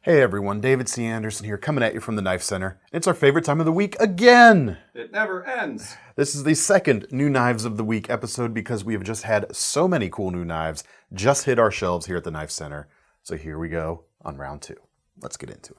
Hey everyone, David C. Anderson here, coming at you from the Knife Center. It's our favorite time of the week again! It never ends! This is the second New Knives of the Week episode because we have just had so many cool new knives just hit our shelves here at the Knife Center. So here we go on round two. Let's get into it.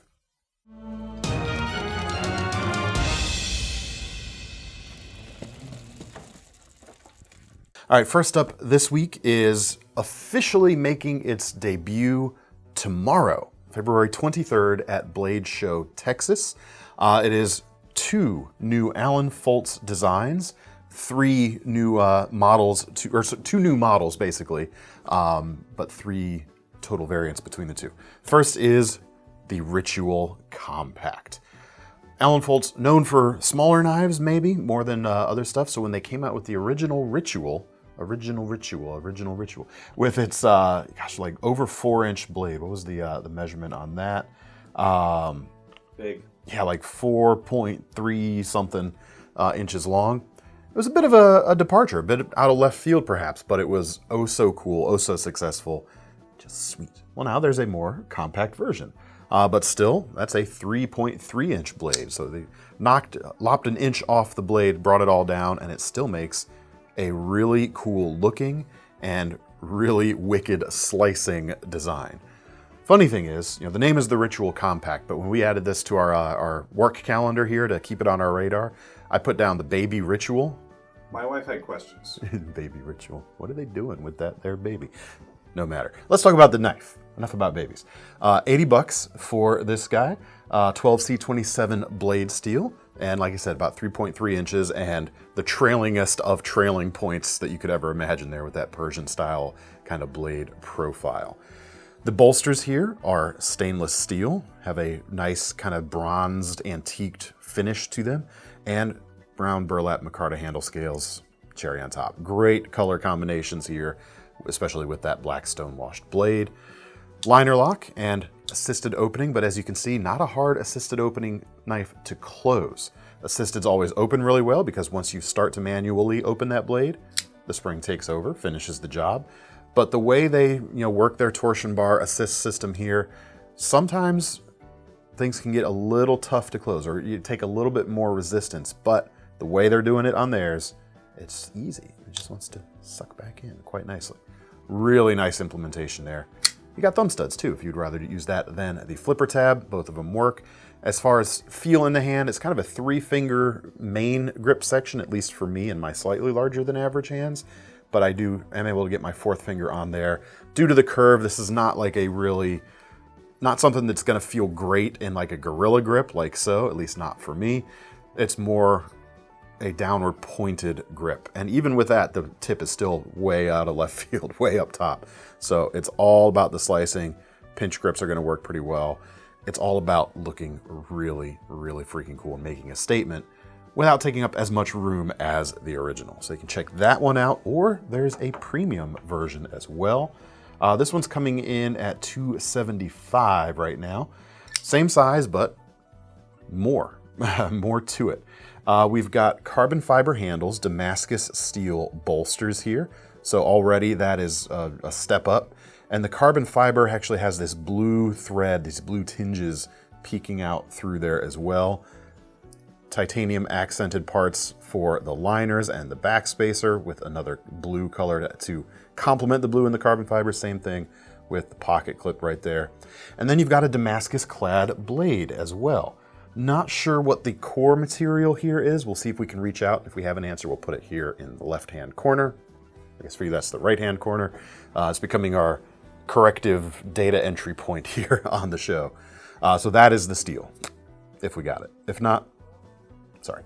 Alright, first up this week is officially making its debut tomorrow, February 23rd at Blade Show, Texas. It is two new Alan Foltz designs, three new models, two new models basically, but three total variants between the two. First is the Ritual Compact. Alan Foltz, known for smaller knives maybe, more than other stuff, so when they came out with the original Ritual, with its, like over 4-inch blade. What was the measurement on that? Big. Yeah, like 4.3 something inches long. It was a bit of a departure, a bit out of left field perhaps, but it was oh so cool, oh so successful, just sweet. Well, now there's a more compact version, but still, that's a 3.3 inch blade. So they lopped an inch off the blade, brought it all down, and it still makes a really cool looking and really wicked slicing design. Funny thing is, the name is the Ritual Compact, but when we added this to our work calendar here to keep it on our radar, I put down the Baby Ritual. My wife had questions. Baby Ritual. What are they doing with that there baby? No matter. Let's talk about the knife. Enough about babies. $80 for this guy. 12C27 blade steel. And like I said, about 3.3 inches and the trailingest of trailing points that you could ever imagine there with that Persian style kind of blade profile. The bolsters here are stainless steel, have a nice kind of bronzed, antiqued finish to them, and brown burlap micarta handle scales, cherry on top. Great color combinations here, especially with that black stone washed blade. Liner lock and assisted opening, but as you can see, not a hard assisted opening knife to close. Assisted's always open really well because once you start to manually open that blade, the spring takes over, finishes the job. But the way they work their torsion bar assist system here, sometimes things can get a little tough to close or you take a little bit more resistance, but the way they're doing it on theirs, it's easy. It just wants to suck back in quite nicely. Really nice implementation there. You got thumb studs too, if you'd rather use that than the flipper tab. Both of them work. As far as feel in the hand, it's kind of a 3-finger main grip section, at least for me and my slightly larger than average hands. But I am able to get my 4th finger on there. Due to the curve, this is not like not something that's gonna feel great in like a Gorilla grip, like so, at least not for me. It's more a downward pointed grip. And even with that, the tip is still way out of left field, way up top. So it's all about the slicing. Pinch grips are gonna work pretty well. It's all about looking really, really freaking cool and making a statement without taking up as much room as the original. So you can check that one out, or there's a premium version as well. This one's coming in at $275 right now. Same size, but more, more to it. We've got carbon fiber handles, Damascus steel bolsters here. So already that is a step up. And the carbon fiber actually has this blue thread, these blue tinges peeking out through there as well. Titanium accented parts for the liners and the back spacer with another blue color to complement the blue in the carbon fiber. Same thing with the pocket clip right there. And then you've got a Damascus clad blade as well. Not sure what the core material here is. We'll see if we can reach out. If we have an answer, we'll put it here in the left-hand corner. I guess for you, that's the right-hand corner. It's becoming our corrective data entry point here on the show. So that is the steel, if we got it. If not, sorry.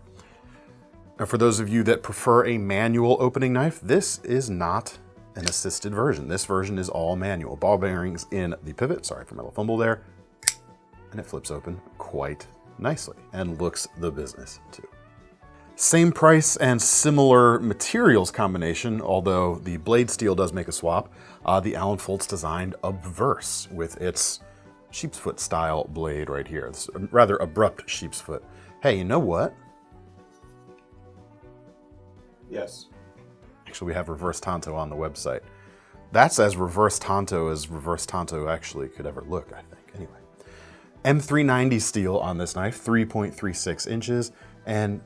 Now for those of you that prefer a manual opening knife, this is not an assisted version. This version is all manual. Ball bearings in the pivot, sorry for my little fumble there, and it flips open quite nicely and looks the business too. Same price and similar materials combination, although the blade steel does make a swap. The Alan Foltz designed Obverse with its sheep's foot style blade right here. It's a rather abrupt sheep's foot. Hey, you know what? Yes. Actually, we have reverse tanto on the website. That's as reverse tanto actually could ever look, I think. Anyway, M390 steel on this knife, 3.36 inches, and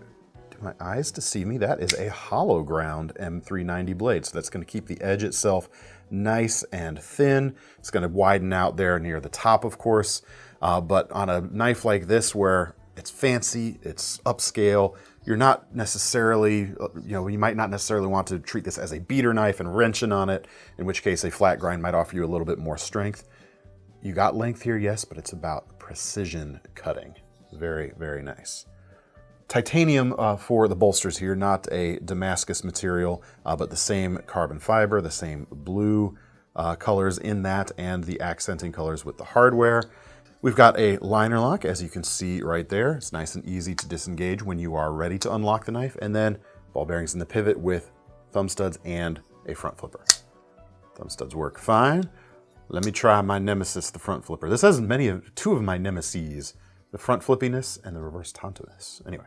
do my eyes deceive me? That is a hollow ground M390 blade, so that's going to keep the edge itself nice and thin. It's going to widen out there near the top, of course, but on a knife like this where it's fancy, it's upscale, you're not necessarily, you might not necessarily want to treat this as a beater knife and wrenching on it, in which case a flat grind might offer you a little bit more strength. You got length here, yes, but it's about precision cutting. Very, very nice. Titanium for the bolsters here, not a Damascus material, but the same carbon fiber, the same blue colors in that, and the accenting colors with the hardware. We've got a liner lock, as you can see right there. It's nice and easy to disengage when you are ready to unlock the knife, and then ball bearings in the pivot with thumb studs and a front flipper. Thumb studs work fine. Let me try my nemesis, the front flipper. This has two of my nemesis, the front flippiness and the reverse tontoness. Anyway,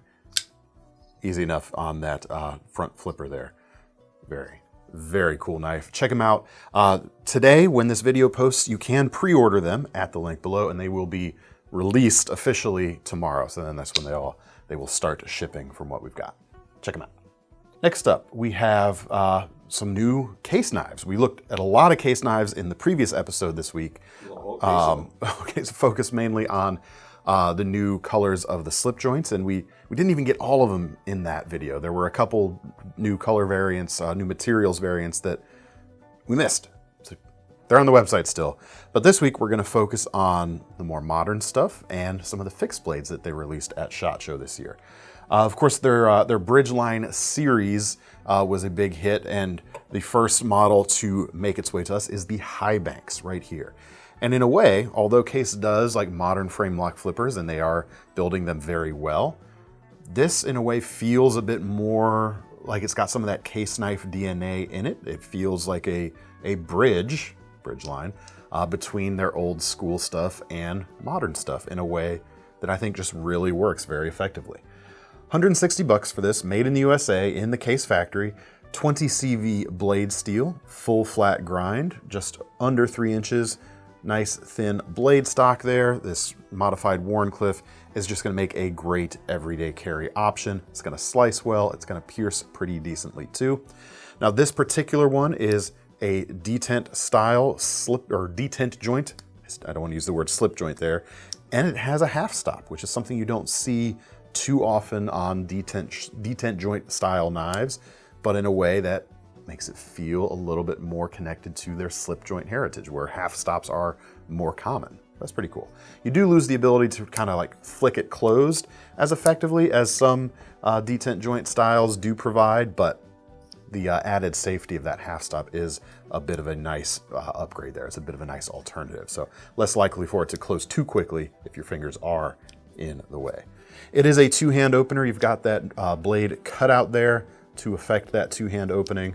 easy enough on that front flipper there. Very, very cool knife. Check them out. Today, when this video posts, you can pre-order them at the link below, and they will be released officially tomorrow. So then that's when they will start shipping from what we've got. Check them out. Next up, we have some new case knives. We looked at a lot of case knives in the previous episode this week. Okay, so focus mainly on the new colors of the slip joints, and we didn't even get all of them in that video. There were a couple new color variants, new materials variants that we missed. So they're on the website still. But this week we're going to focus on the more modern stuff and some of the fixed blades that they released at SHOT Show this year. Of course, their Bridgeline series was a big hit, and the first model to make its way to us is the Highbanks right here. And in a way, although Case does like modern frame lock flippers, and they are building them very well, this in a way feels a bit more like it's got some of that Case knife DNA in it. It feels like a Bridgeline between their old school stuff and modern stuff in a way that I think just really works very effectively. $160 for this, made in the USA in the Case factory, 20 CV blade steel, full flat grind, just under 3 inches, nice thin blade stock there. This modified Wharncliffe is just gonna make a great everyday carry option. It's gonna slice well, it's gonna pierce pretty decently too. Now this particular one is a detent style slip or detent joint. I don't want to use the word slip joint there. And it has a half stop, which is something you don't see too often on detent joint style knives, but in a way that makes it feel a little bit more connected to their slip joint heritage, where half stops are more common. That's pretty cool. You do lose the ability to kind of like flick it closed as effectively as some detent joint styles do provide, but the added safety of that half stop is a bit of a nice upgrade there. It's a bit of a nice alternative. So less likely for it to close too quickly if your fingers are in the way. It is a two-hand opener. You've got that blade cut out there to affect that two-hand opening.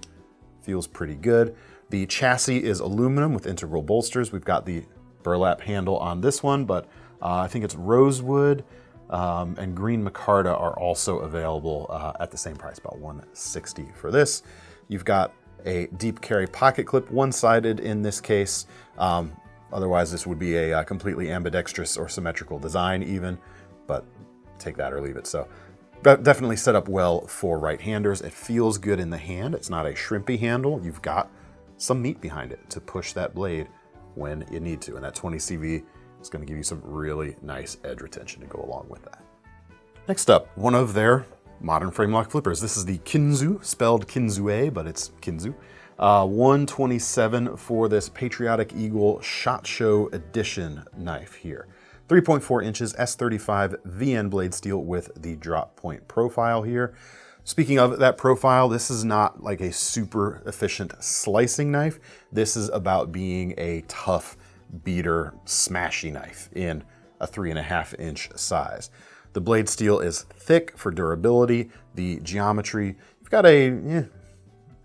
Feels pretty good. The chassis is aluminum with integral bolsters. We've got the burlap handle on this one, but I think it's rosewood and green micarta are also available at the same price, about $160 for this. You've got a deep carry pocket clip, one-sided in this case. Otherwise, this would be a completely ambidextrous or symmetrical design even, but take that or leave it. So definitely set up well for right-handers. It feels good in the hand. It's not a shrimpy handle. You've got some meat behind it to push that blade when you need to. And that 20 CV is going to give you some really nice edge retention to go along with that. Next up, one of their modern frame lock flippers. This is the Kinzua, spelled Kinzua, but it's Kinzua. 127 for this Patriotic Eagle SHOT Show Edition knife here. 3.4 inches S35 VN blade steel with the drop point profile here. Speaking of that profile, this is not like a super efficient slicing knife. This is about being a tough beater smashy knife in a 3.5 inch size. The blade steel is thick for durability. The geometry, you've got a,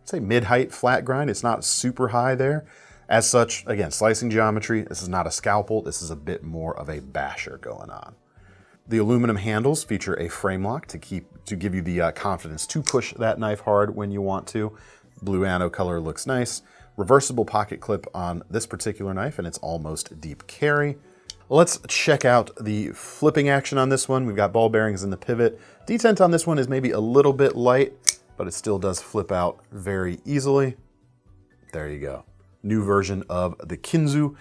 say mid-height flat grind. It's not super high there. As such, again, slicing geometry, this is not a scalpel, this is a bit more of a basher going on. The aluminum handles feature a frame lock to give you the confidence to push that knife hard when you want to. Blue anno color looks nice. Reversible pocket clip on this particular knife, and it's almost deep carry. Let's check out the flipping action on this one. We've got ball bearings in the pivot. Detent on this one is maybe a little bit light, but it still does flip out very easily. There you go. New version of the Kinzua.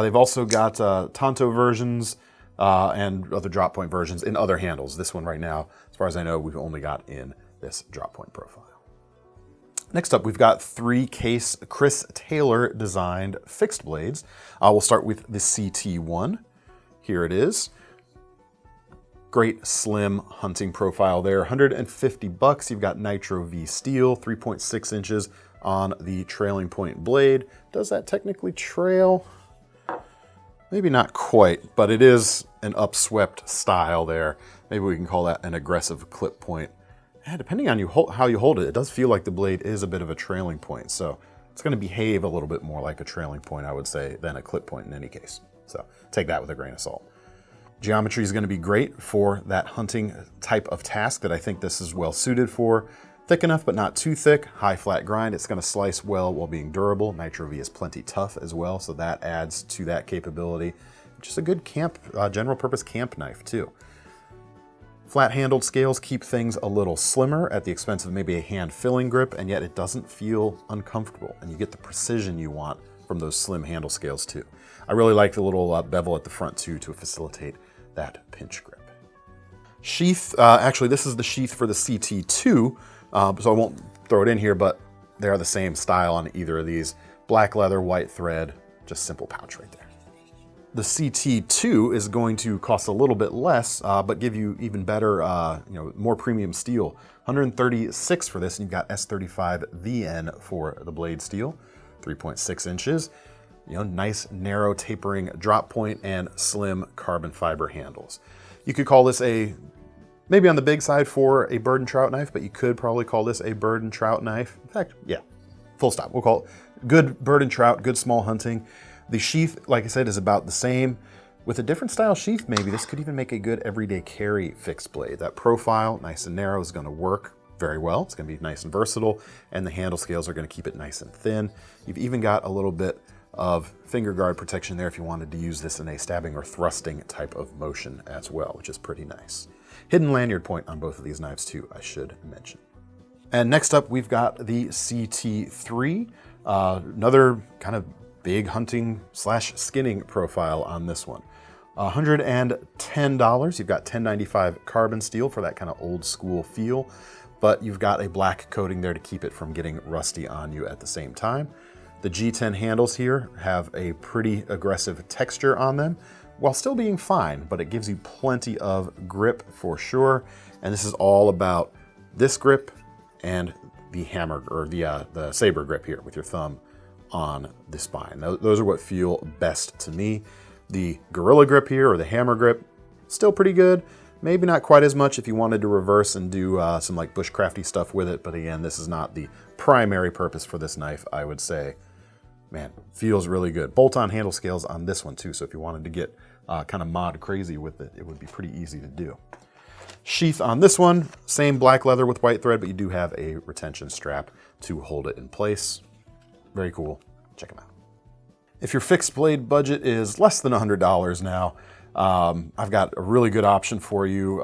They've also got Tanto versions and other drop point versions in other handles. This one right now, as far as I know, we've only got in this drop point profile. Next up, we've got 3 case Chris Taylor designed fixed blades. We'll start with the CT1. Here it is. Great slim hunting profile there. 150 bucks. You've got Nitro V steel, 3.6 inches on the trailing point blade. Does that technically trail? Maybe not quite, but it is an upswept style there. Maybe we can call that an aggressive clip point. And depending on how you hold it, it does feel like the blade is a bit of a trailing point. So it's going to behave a little bit more like a trailing point, I would say, than a clip point in any case. So take that with a grain of salt. Geometry is going to be great for that hunting type of task that I think this is well suited for. Thick enough, but not too thick. High flat grind. It's going to slice well while being durable. Nitro V is plenty tough as well, so that adds to that capability. Just a good camp, general purpose camp knife too. Flat handled scales keep things a little slimmer at the expense of maybe a hand filling grip, and yet it doesn't feel uncomfortable, and you get the precision you want from those slim handle scales too. I really like the little bevel at the front too to facilitate that pinch grip. Sheath, actually this is the sheath for the CT2, so I won't throw it in here, but they are the same style on either of these. Black leather, white thread, just simple pouch right there. The CT2 is going to cost a little bit less, but give you even better, more premium steel. 136 for this, and you've got S35 VN for the blade steel, 3.6 inches. Nice narrow tapering drop point and slim carbon fiber handles. You could call this maybe on the big side for a bird and trout knife, but you could probably call this a bird and trout knife. In fact, yeah, full stop. We'll call it good bird and trout, good small hunting. The sheath, like I said, is about the same. With a different style sheath, maybe this could even make a good everyday carry fixed blade. That profile, nice and narrow, is going to work very well. It's going to be nice and versatile, and the handle scales are going to keep it nice and thin. You've even got a little bit of finger guard protection there if you wanted to use this in a stabbing or thrusting type of motion as well, which is pretty nice. Hidden lanyard point on both of these knives too, I should mention. And next up, we've got the CT3, another kind of big hunting / skinning profile on this one. $110. You've got 1095 carbon steel for that kind of old school feel, but you've got a black coating there to keep it from getting rusty on you at the same time. The G10 handles here have a pretty aggressive texture on them while still being fine, but it gives you plenty of grip for sure. And this is all about this grip and the hammer or the saber grip here with your thumb on the spine. Those are what feel best to me. The Gorilla grip here or the hammer grip, still pretty good. Maybe not quite as much if you wanted to reverse and do some like bushcrafty stuff with it. But again, this is not the primary purpose for this knife, I would say. Man, feels really good. Bolt-on handle scales on this one too, so if you wanted to get kind of mod crazy with it, it would be pretty easy to do. Sheath on this one, same black leather with white thread, but you do have a retention strap to hold it in place. Very cool. Check them out. If your fixed blade budget is less than $100 now, I've got a really good option for you.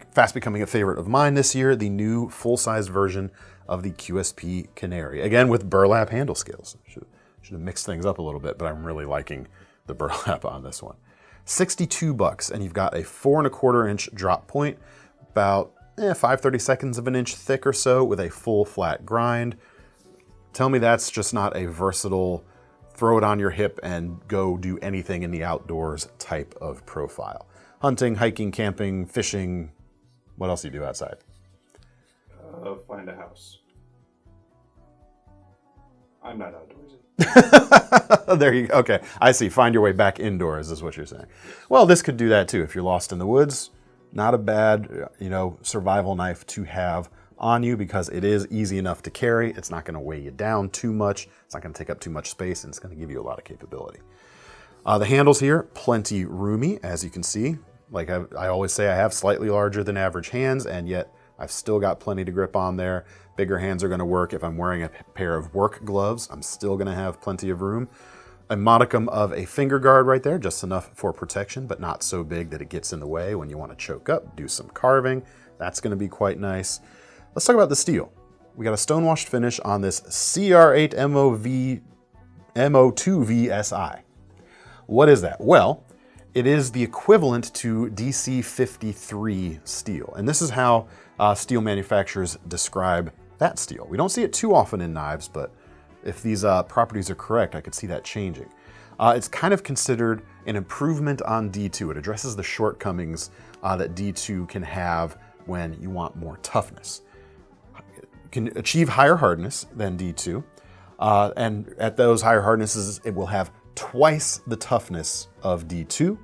Fast becoming a favorite of mine this year, the new full-size version of the QSP Canary. Again, with burlap handle scales. Should have mixed things up a little bit, but I'm really liking the burlap on this one. 62 bucks, and you've got a 4¼ inch drop point, about 5/32 of an inch thick or so, with a full flat grind. Tell me that's just not a versatile, throw it on your hip and go do anything in the outdoors type of profile. Hunting, hiking, camping, fishing, what else do you do outside? Find a house. I'm not outdoorsy. There you go. Okay, I see. Find your way back indoors is what you're saying. Well, this could do that too. If you're lost in the woods, not a bad, survival knife to have on you because it is easy enough to carry. It's not going to weigh you down too much. It's not going to take up too much space, and it's going to give you a lot of capability. The handles here, plenty roomy, as you can see. Like I always say, I have slightly larger than average hands, and yet I've still got plenty to grip on there. Bigger hands are going to work. If I'm wearing a pair of work gloves, I'm still going to have plenty of room. A modicum of a finger guard right there, just enough for protection, but not so big that it gets in the way when you want to choke up, do some carving. That's going to be quite nice. Let's talk about the steel. We got a stonewashed finish on this CR8 MO2VSI. What is that? Well, it is the equivalent to DC53 steel. And this is how steel manufacturers describe that steel. We don't see it too often in knives, but if these properties are correct, I could see that changing. It's kind of considered an improvement on D2. It addresses the shortcomings that D2 can have when you want more toughness. It can achieve higher hardness than D2, and at those higher hardnesses, it will have twice the toughness of D2,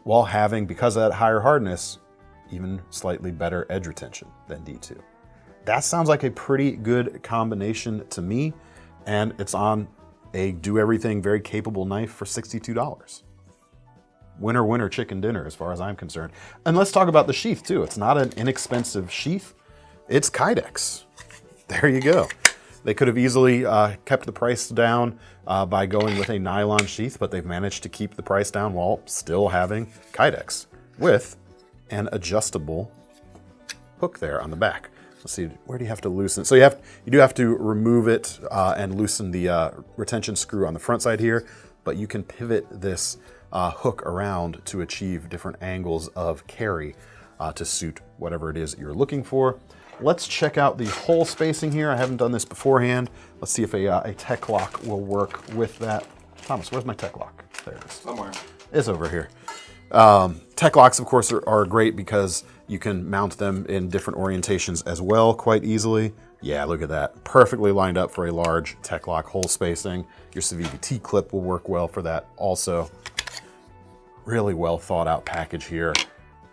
while having, because of that higher hardness, even slightly better edge retention than D2. That sounds like a pretty good combination to me, and it's on a do-everything, very capable knife for $62. Winner, winner, chicken dinner, as far as I'm concerned. And let's talk about the sheath, too. It's not an inexpensive sheath. It's Kydex. There you go. They could have easily kept the price down by going with a nylon sheath, but they've managed to keep the price down while still having Kydex with an adjustable hook there on the back. Let's see, where do you have to loosen it? So you do have to remove it and loosen the retention screw on the front side here, but you can pivot this hook around to achieve different angles of carry to suit whatever it is you're looking for. Let's check out the hole spacing here. I haven't done this beforehand. Let's see if a tech lock will work with that. Thomas, where's my tech lock? There it is. Somewhere. It's over here. Tech locks, of course, are great because you can mount them in different orientations as well quite easily. Yeah, look at that. Perfectly lined up for a large tech lock hole spacing. Your CVBT clip will work well for that also. Really well thought out package here.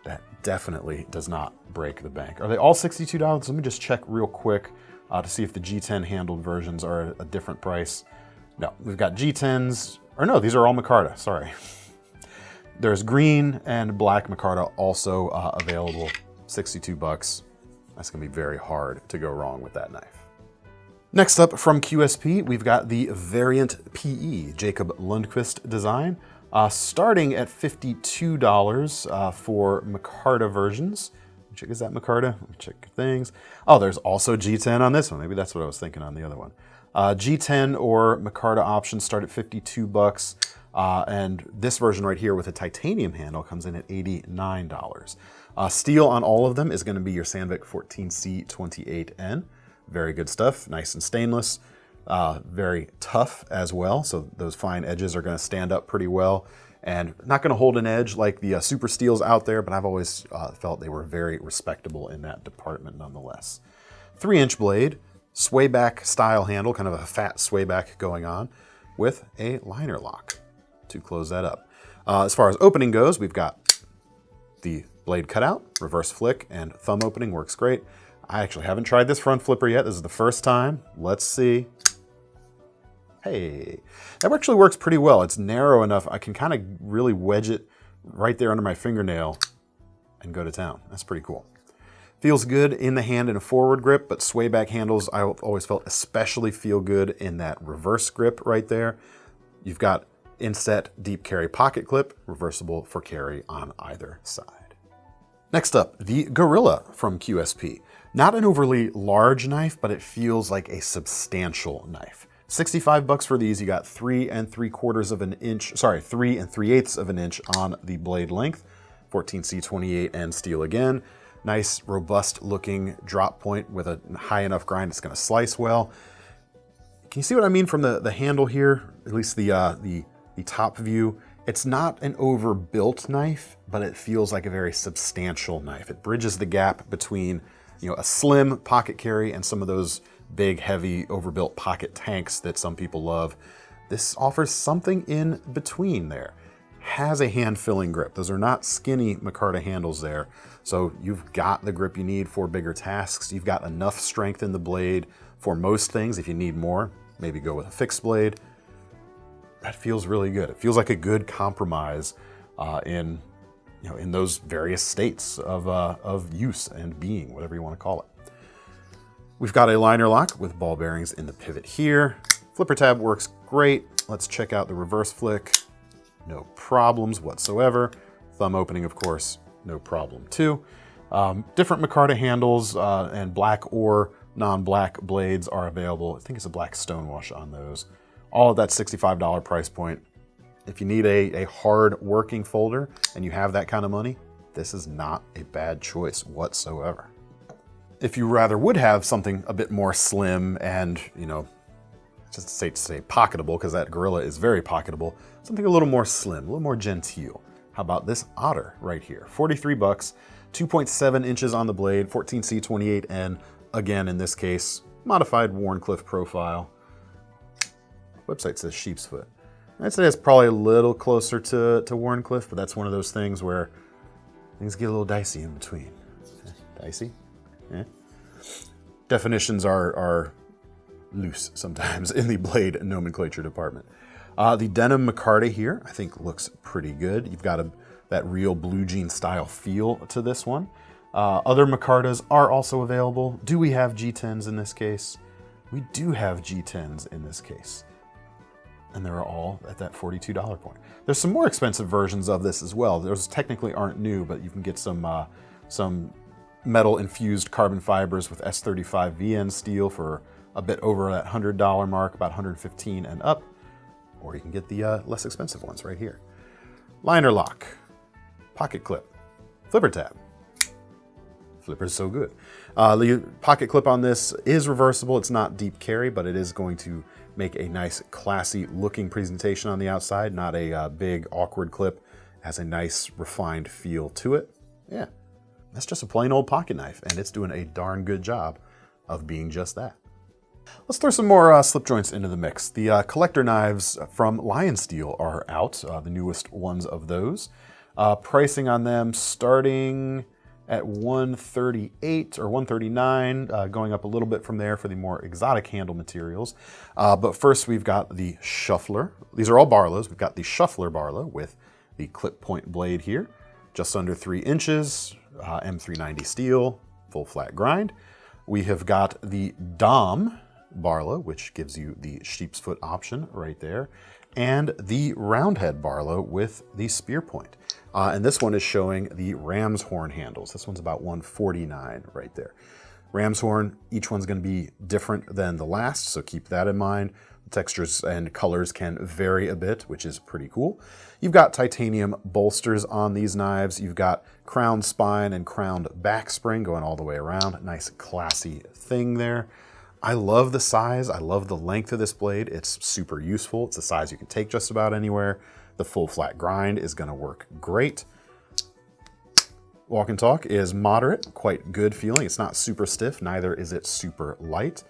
That definitely does not break the bank. Are they all $62? Let me just check real quick to see if the G10 handled versions are a different price. No, we've got G10s, or no, these are all micarta, sorry. There's green and black micarta also available, $62. That's gonna be very hard to go wrong with that knife. Next up from QSP, we've got the Variant PE, Jacob Lundquist design. Starting at $52 for micarta versions. Check, is that micarta? Check things. Oh, there's also G10 on this one. Maybe that's what I was thinking on the other one. G10 or micarta options start at $52. And this version right here with a titanium handle comes in at $89. Steel on all of them is going to be your Sandvik 14C28N. Very good stuff, nice and stainless. Very tough as well, so those fine edges are going to stand up pretty well and not going to hold an edge like the super steels out there, but I've always felt they were very respectable in that department nonetheless. 3-inch blade, sway back style handle, kind of a fat sway back going on with a liner lock to close that up. As far as opening goes, we've got the blade cutout, reverse flick, and thumb opening works great. I actually haven't tried this front flipper yet. This is the first time. Let's see. Hey, that actually works pretty well. It's narrow enough. I can kind of really wedge it right there under my fingernail and go to town. That's pretty cool. Feels good in the hand in a forward grip, but sway back handles I always felt especially feel good in that reverse grip right there. You've got inset deep carry pocket clip, reversible for carry on either side. Next up, the Gorilla from QSP. Not an overly large knife, but it feels like a substantial knife. $65 for these. You got 3 3/8 of an inch on the blade length. 14C28N steel again. Nice, robust looking drop point with a high enough grind it's going to slice well. Can you see what I mean from the handle here? At least the top view. It's not an overbuilt knife, but it feels like a very substantial knife. It bridges the gap between, a slim pocket carry and some of those big, heavy, overbuilt pocket tanks that some people love. This offers something in between there. Has a hand-filling grip. Those are not skinny micarta handles there. So you've got the grip you need for bigger tasks. You've got enough strength in the blade for most things. If you need more, maybe go with a fixed blade. That feels really good. It feels like a good compromise in those various states of use and being, whatever you want to call it. We've got a liner lock with ball bearings in the pivot here. Flipper tab works great. Let's check out the reverse flick. No problems whatsoever. Thumb opening, of course, no problem too. Different micarta handles and black or non-black blades are available. I think it's a black stonewash on those. All at that $65 price point. If you need a hard working folder and you have that kind of money, this is not a bad choice whatsoever. If you rather would have something a bit more slim and, you know, just to say pocketable, because that Gorilla is very pocketable, something a little more slim, a little more genteel. How about this Otter right here? 43 bucks, 2.7 inches on the blade, 14C28N. Again, in this case, modified Wharncliffe profile. Website says sheep's foot. I'd say it's probably a little closer to Wharncliffe, but that's one of those things where things get a little dicey in between. Dicey? Yeah. Definitions are loose sometimes in the blade nomenclature department. The denim micarta here, I think looks pretty good. You've got that real blue jean style feel to this one. Other micartas are also available. Do we have G10s in this case? We do have G10s in this case. And they're all at that $42 point. There's some more expensive versions of this as well. Those technically aren't new, but you can get some metal infused carbon fibers with S35 VN steel for a bit over that $100 mark, about $115 and up. Or you can get the less expensive ones right here. Liner lock, pocket clip, flipper tab. Flipper's so good. The pocket clip on this is reversible. It's not deep carry, but it is going to make a nice, classy looking presentation on the outside, not a big, awkward clip. It has a nice, refined feel to it. Yeah, that's just a plain old pocket knife, and it's doing a darn good job of being just that. Let's throw some more slip joints into the mix. The CollectorKnives from LionSteel are out, the newest ones of those. Pricing on them starting at $138 or $139, going up a little bit from there for the more exotic handle materials. But first we've got the Shuffler. These are all Barlows. We've got the Shuffler Barlow with the clip point blade here, just under 3 inches, M390 steel, full flat grind. We have got the Dom Barlow, which gives you the sheep's foot option right there, and the Roundhead Barlow with the spear point. And this one is showing the ram's horn handles. This one's about $149 right there. Ram's horn, each one's going to be different than the last, so keep that in mind. The textures and colors can vary a bit, which is pretty cool. You've got titanium bolsters on these knives. You've got crowned spine and crowned back spring going all the way around. Nice classy thing there. I love the size. I love the length of this blade. It's super useful. It's a size you can take just about anywhere. The full flat grind is going to work great. Walk and talk is moderate, quite good feeling. It's not super stiff, neither is it super light.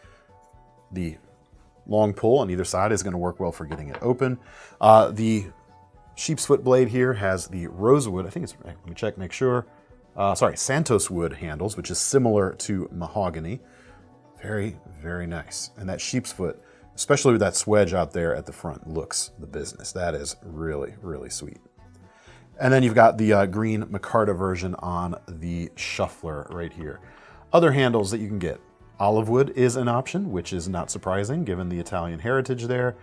The long pull on either side is going to work well for getting it open. The sheep's foot blade here has the rosewood, I think it's, let me check, make sure. Santos wood handles, which is similar to mahogany. Very, very nice. And that sheep's foot, especially with that swedge out there at the front, looks the business. That is really, really sweet. And then you've got the green micarta version on the Shuffler right here. Other handles that you can get. Olive wood is an option, which is not surprising given the Italian heritage there.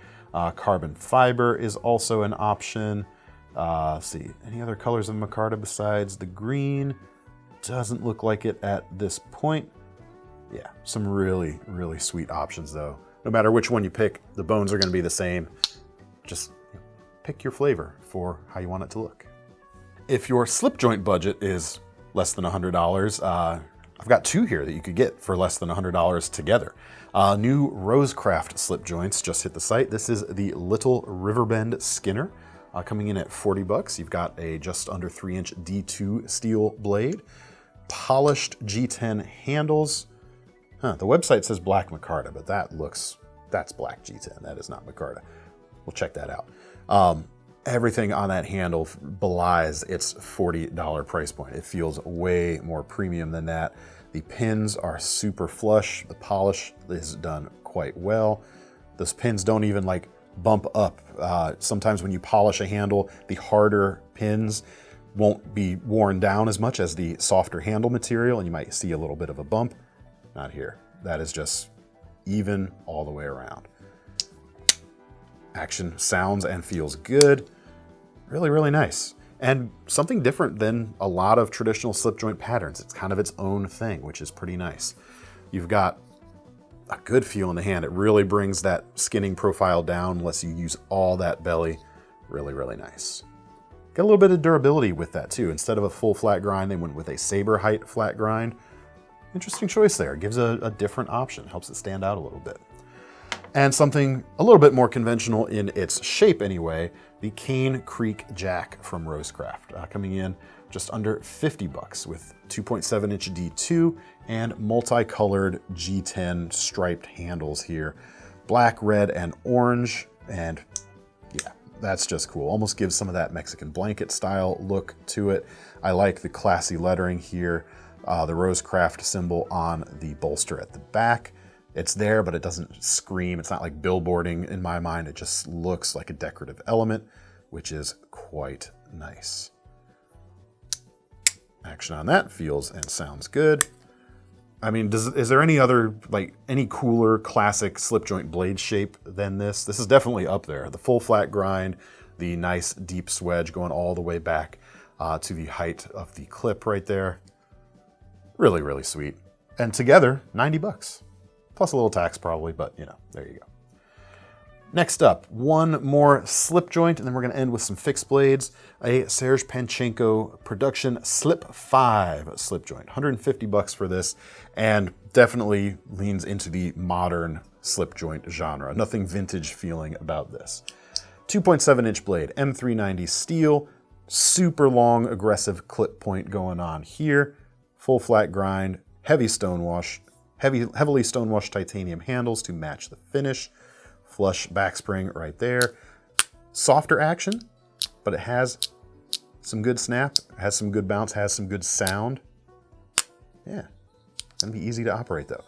Carbon fiber is also an option. Let's see, any other colors of micarta besides the green? Doesn't look like it at this point. Yeah, some really, really sweet options though. No matter which one you pick, the bones are going to be the same. Just pick your flavor for how you want it to look. If your slip joint budget is less than $100, I've got two here that you could get for less than $100 together. New RoseCraft slip joints just hit the site. This is the Little Riverbend Skinner, coming in at 40 bucks. You've got a just under 3-inch D2 steel blade, polished G10 handles. The website says black micarta, but that's black G10. That is not micarta. We'll check that out. Everything on that handle belies its $40 price point. It feels way more premium than that. The pins are super flush. The polish is done quite well. Those pins don't even like bump up. Sometimes when you polish a handle, the harder pins won't be worn down as much as the softer handle material, and you might see a little bit of a bump. Not here. That is just even all the way around. Action sounds and feels good. Really, really nice. And something different than a lot of traditional slip joint patterns. It's kind of its own thing, which is pretty nice. You've got a good feel in the hand. It really brings that skinning profile down, lets you use all that belly. Really, really nice. Got a little bit of durability with that too. Instead of a full flat grind, they went with a saber height flat grind. Interesting choice there. Gives a different option, helps it stand out a little bit. And something a little bit more conventional in its shape anyway, the Cane Creek Jack from RoseCraft, coming in just under 50 bucks with 2.7 inch D2 and multicolored G10 striped handles here. Black, red, and orange, and yeah, that's just cool. Almost gives some of that Mexican blanket style look to it. I like the classy lettering here, the RoseCraft symbol on the bolster at the back. It's there, but it doesn't scream. It's not like billboarding in my mind. It just looks like a decorative element, which is quite nice. Action on that feels and sounds good. I mean, is there any other, like, any cooler classic slip joint blade shape than this? This is definitely up there. The full flat grind, the nice deep swedge going all the way back to the height of the clip right there. Really, really sweet. And together, 90 bucks. Plus a little tax probably, but you know, there you go. Next up, one more slip joint, and then we're gonna end with some fixed blades. A Serge Panchenko Production Slip 5 slip joint. 150 bucks for this, and definitely leans into the modern slip joint genre. Nothing vintage feeling about this. 2.7 inch blade, M390 steel, super long aggressive clip point going on here. Full flat grind, heavy stonewash, heavily stonewashed titanium handles to match the finish. Flush back spring right there. Softer action, but it has some good snap, has some good bounce, has some good sound. Yeah, gonna be easy to operate though.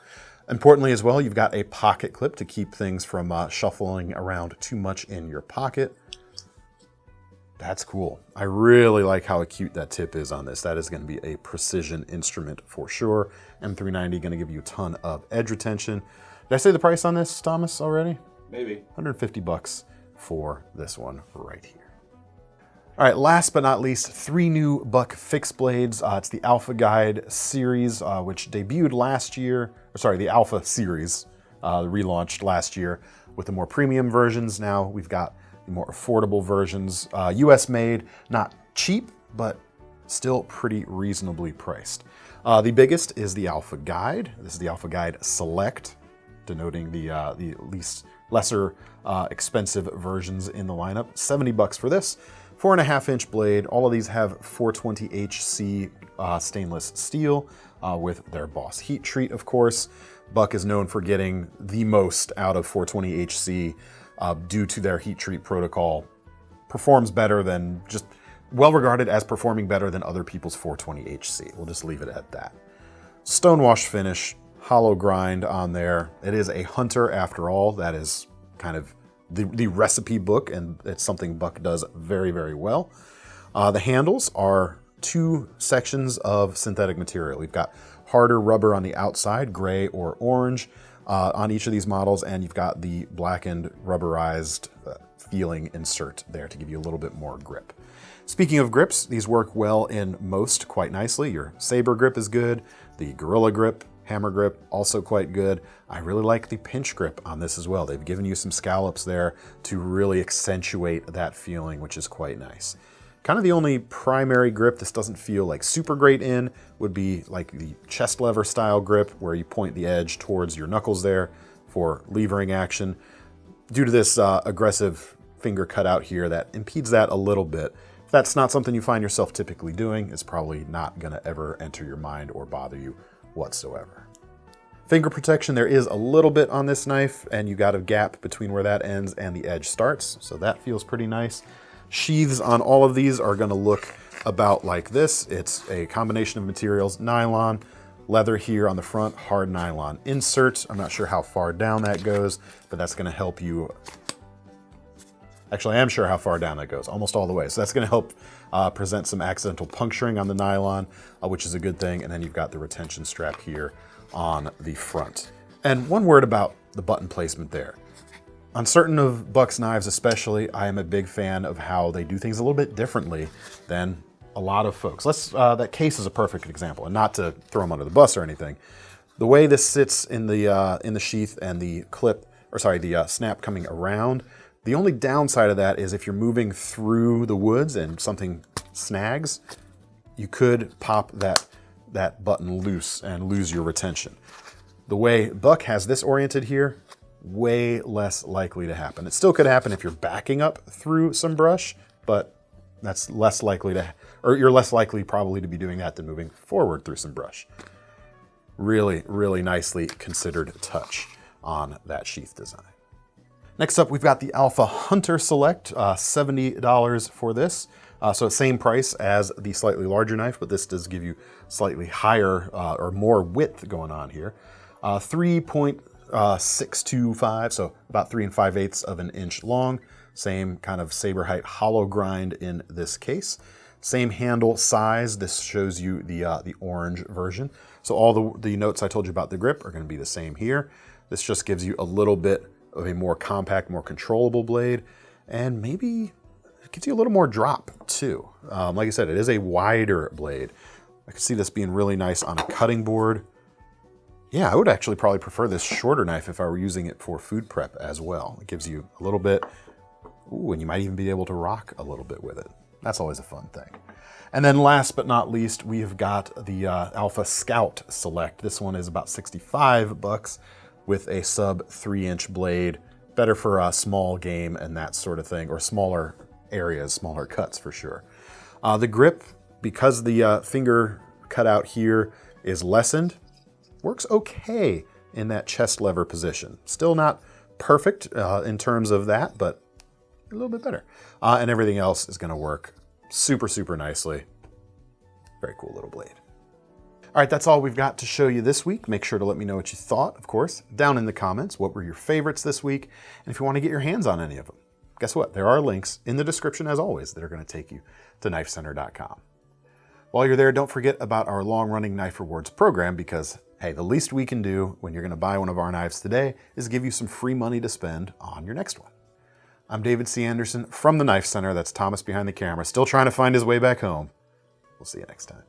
Importantly as well, you've got a pocket clip to keep things from shuffling around too much in your pocket. That's cool. I really like how acute that tip is on this. That is gonna be a precision instrument for sure. M390 gonna give you a ton of edge retention. Did I say the price on this, Thomas, already? Maybe. 150 bucks for this one right here. All right, last but not least, 3 new Buck fixed blades. It's the Alpha Guide series, which debuted last year. The Alpha series relaunched last year with the more premium versions. Now we've got the more affordable versions, US made, not cheap, but still pretty reasonably priced. The biggest is the Alpha Guide. This is the Alpha Guide Select, denoting the lesser expensive versions in the lineup. 70 bucks for this. 4.5 inch blade. All of these have 420HC stainless steel with their Boss heat treat, of course. Buck is known for getting the most out of 420HC due to their heat treat protocol. Performs better than, just well regarded as performing better than other people's 420HC. We'll just leave it at that. Stonewash finish. Hollow grind on there. It is a hunter after all. That is kind of the recipe book, and it's something Buck does very, very well. The handles are 2 sections of synthetic material. We've got harder rubber on the outside, gray or orange, on each of these models, and you've got the blackened rubberized feeling insert there to give you a little bit more grip. Speaking of grips, these work well in most quite nicely. Your saber grip is good. The Gorilla grip, hammer grip, also quite good. I really like the pinch grip on this as well. They've given you some scallops there to really accentuate that feeling, which is quite nice. Kind of the only primary grip this doesn't feel like super great in would be like the chest lever style grip, where you point the edge towards your knuckles there for levering action. Due to this aggressive finger cutout here, that impedes that a little bit. If that's not something you find yourself typically doing, it's probably not gonna ever enter your mind or bother you whatsoever. Finger protection, there is a little bit on this knife, and you got a gap between where that ends and the edge starts, so that feels pretty nice. Sheaths on all of these are gonna look about like this. It's a combination of materials, nylon, leather here on the front, hard nylon insert. I'm not sure how far down that goes, but that's gonna help you. Actually, I am sure how far down that goes, almost all the way. So that's gonna help present some accidental puncturing on the nylon, which is a good thing. And then you've got the retention strap here on the front. And one word about the button placement there. On certain of Buck's knives especially, I am a big fan of how they do things a little bit differently than a lot of folks. That case is a perfect example, and not to throw them under the bus or anything. The way this sits in the sheath and the clip, or sorry, the snap coming around, the only downside of that is if you're moving through the woods and something snags, you could pop that button loose and lose your retention. The way Buck has this oriented here, way less likely to happen. It still could happen if you're backing up through some brush, but that's less likely to, or you're less likely probably to be doing that than moving forward through some brush. Really, really nicely considered touch on that sheath design. Next up, we've got the Alpha Hunter Select, $70 for this. So same price as the slightly larger knife, but this does give you slightly higher or more width going on here. 3.625, so about 3 5/8 of an inch long. Same kind of saber height hollow grind in this case. Same handle size. This shows you the orange version. So all the notes I told you about the grip are going to be the same here. This just gives you a little bit of a more compact, more controllable blade, and maybe it gives you a little more drop too. Like I said, it is a wider blade. I could see this being really nice on a cutting board. Yeah, I would actually probably prefer this shorter knife if I were using it for food prep as well. It gives you a little bit, ooh, and you might even be able to rock a little bit with it. That's always a fun thing. And then last but not least, we have got the Alpha Scout Select. This one is about $65 with a sub 3-inch blade. Better for small game and that sort of thing, or smaller areas, smaller cuts for sure. The grip, because the finger cutout here is lessened, works okay in that chest lever position. Still not perfect in terms of that, but a little bit better. And everything else is gonna work super, super nicely. Very cool little blade. All right, that's all we've got to show you this week. Make sure to let me know what you thought, of course, down in the comments. What were your favorites this week? And if you want to get your hands on any of them, guess what? There are links in the description, as always, that are going to take you to KnifeCenter.com. While you're there, don't forget about our long-running Knife Rewards program because, hey, the least we can do when you're going to buy one of our knives today is give you some free money to spend on your next one. I'm David C. Anderson from the Knife Center. That's Thomas behind the camera, still trying to find his way back home. We'll see you next time.